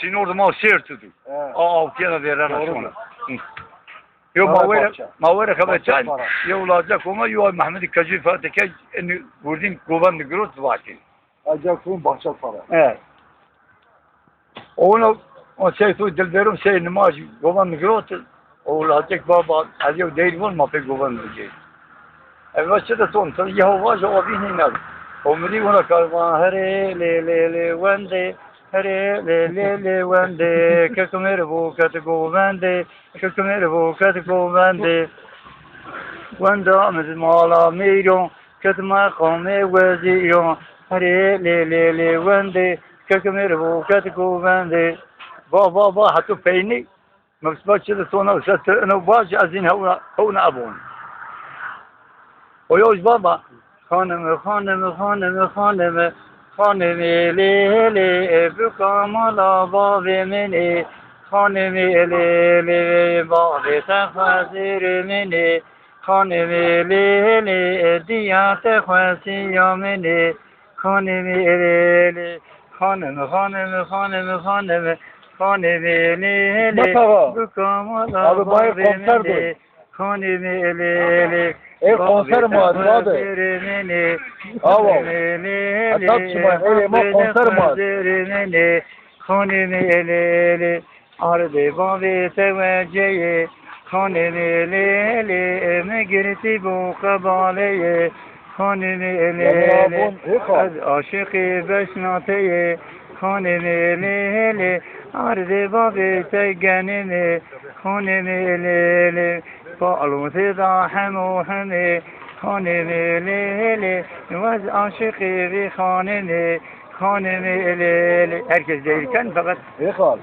Seni orada mal şehir tutu. Altıya da verirler sonra. Yo mavere kabeçan. Yo olacak ama yo Mehmet Kacı Fatih'e vurdum govan grot vakti. Acaksun bahçe para. Evet. Onu o şey tu dilberim şey namaz govan grot. Olacak baba acaba değil var mı pek govan diyecek. Evet şurada son tabii Yehova cevabını ne? Omri ona karvan hare le vende hare le vende kakmer bu katgo vende kakmer bu katgo vende venda med mala miron katma khame waziron hare le vende kakmer bu katgo vende ba hatu peyni مكسبات شده صونا وشت أنا وباج عزين هون أبون ويوج بابا خانم لي بكم على باب مني خانم لي باب تخزير مني خانم لي ديات خسي مني خانم لي خانم Abi bayır konserdi. Konser mi adı? Ava. Hatta çıkma elema konser mi adı? Arde bavi teveceye Khanemi lele Megirti bu kabaleye Khanemi lele Aşıkı beşnateye Khanemi lele Arde bavi tegenimi Khanemi lele Fa'alumti dahimuhimi Khanemi lele Vaz aşıkı bi khanemi Khanemi lele Herkes değilken fakat İyi kal.